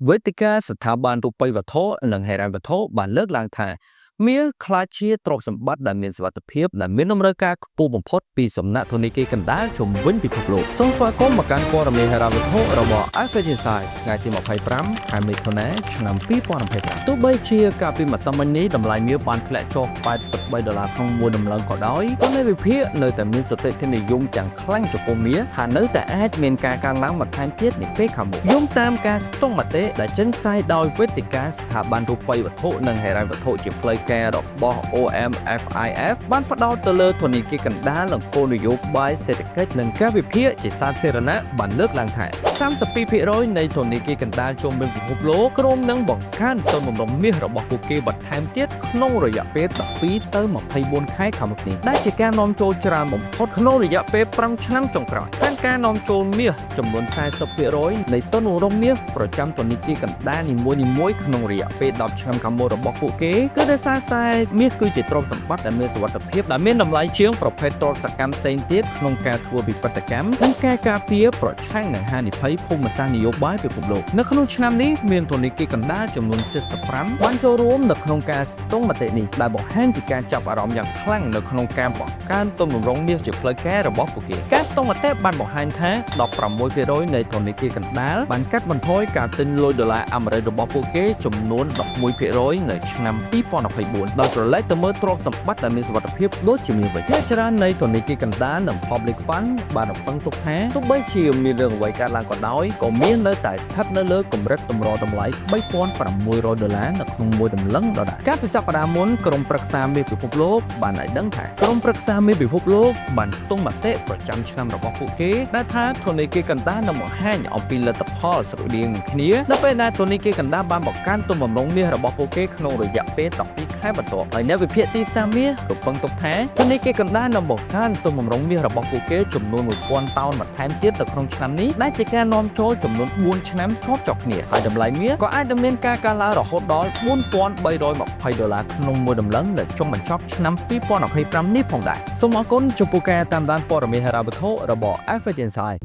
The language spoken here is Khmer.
វេទិកាស្ថាប័នរូបិយវត្ថុនិងហិរញ្ញវត្ថុបានលើកឡើងថាមាសខ្លាចជាទ្រព្យសម្បត្តិដែលមានសុវត្ថិភាពដែលមានតម្រូវការខ្ពស់បំផុតពីសំណាក់ធនាគារកណ្ដាលជំវិញពិភពលោកសូមស្វាគមន៍មកកាន់ព័ត៌មានហិរញ្ញវត្ថុរបស់ Alpha Insight ថ្ងៃទី25ខែមិថុនាឆ្នាំ2025ទោះបីជាកាលពីម្សិលមិញនេះតម្លៃមាសបានធ្លាក់ចុះ$83ក្នុង1ដំឡឹងក៏ដោយប៉ុន្តែវិភាគនៅតែមានសតិធិនិយមទាំងខ្លាំងចំពោះមាសថានៅតែអាចមានការកើនឡើងបន្ថែមទៀតនាពេលខាងមុខយោងតាមការស្ទង់មតិដែលចេញផ្សាយដោយវេទិកាស្ថាប័នរូបិយវត្ថុនិងហិរញ្ញវត្ថុជាផ្លូវការរបស់ OMFIF បានផ្ដោតទៅលើធនាគារកណ្ដាលនិងគោលនយោបាយសេដ្ឋកិច្ចនិងការវិភាគជាសាធារណៈបានលើកឡើងថា 32% នៃធនាគារកណ្ដាលជុំវិញពិភពលោកក្រុមនឹងបង្កើនទុនបំរុងមាសរបស់ពួកគេបន្ថែមទៀតក្នុងរយៈពេល12ទៅ24ខែខាងមុខនេះដែលជាការនាំចូលច្រើនបំផុតក្នុងរយៈពេល5ឆ្នាំចុងក្រោយខាងការនាំចូលមាសចំនួន 40% នៃទុនបំរុងមាសប្រចាំធនាគារកណ្ដាលនីមួយៗក្នុងរយៈពេល10ឆ្នាំខាងមុខរបស់ពួកគេគឺដោយសារតែមាសគឺជាទ្រព្យសម្បត្តិដែលមានសុវត្ថិភាពដែលមានតម្លៃជាងប្រភេទទ្រព្យសកម្មផ្សេងទៀតក្នុងការធ្វើវិបត្តិកម្មនិងការការពារប្រឆាំងនឹងហានិភ័យភូមិសាស្ត្រនយោបាយពិភពលោកនៅក្នុងឆ្នាំនេះមានធនាគារកណ្ដាលចំនួន75បានចូលរួមនៅក្នុងការស្ទង់មតិនេះដែលបង្ហាញពីការចាប់អារម្មណ៍យ៉ាងខ្លាំងនៅក្នុងការបង្កើនទុនបំរុងមាសជាផ្លូវការរបស់ពួកគេការស្ទង់មតិបានបង្ហាញថា16% នៃធនាគារកណ្ដាលបានកាត់បន្ថយការទិញលុយដុល្លារអាមេរិករបស់ពួកគេចំនួន11% នៅឆ្នាំ2024ដោយក្រឡេកទៅមើលទ្រព្យសម្បត្តិដែលមានសុវត្ថិភាពដូចជាមាសវិញភាគច្រើននៃធនាគារកណ្ដាលនិង Public Fund បានរំពឹងទុកថាទោះបីជាមានរឿងអ្វីកើតឡើងក៏ដោយក៏មាននៅតែស្ថិតនៅលើកម្រិតតម្រូវតម្លៃ$3,600នៅក្នុង1ដំឡឹងដដែលកាលពីសប្តាហ៍មុនក្រុមប្រឹក្សាមាសពិភពលោកបានឲ្យដឹងថាក្រុមប្រឹក្សាមាសពិភពលោកបានស្ទង់មតិប្រចាំឆ្នាំរបស់ពួកគេដែលថាធនាគារកណ្ដាលនឹងបង្ហាញអំពីលទ្ធផលស្រដៀងគ្នានៅពេលដែលធនាគារកណ្ដាលបានបង្កើនទុនបំរុងមាសរបស់ពួកគេក្នុងរយៈពេល12ខែបន្ទាប់ហើយអ្នកវិភាគទីផ្សារមាសរំពឹងទុកថាធនាគារកណ្ដាលនឹងបង្កើនទុនបំរុងមាសរបស់ពួកគេចំនួន1000តោនបន្ថែមទៀតនៅក្នុងឆ្នាំនេះដែលជាការនាំចូលចំនួន4ឆ្នាំជាប់ៗគ្នាហើយតម្លៃមាសក៏អាចនឹងមានការកើនឡើងរហូតដល់$4,320ក្នុង1ដំឡឹងនៅចុងបញ្ចប់ឆ្នាំ2025នេះផងដែរសូមអរគុណចំពោះការតាមដានព័ត៌មានហិរញ្ញវត្ថុរបស់ Alpha Insight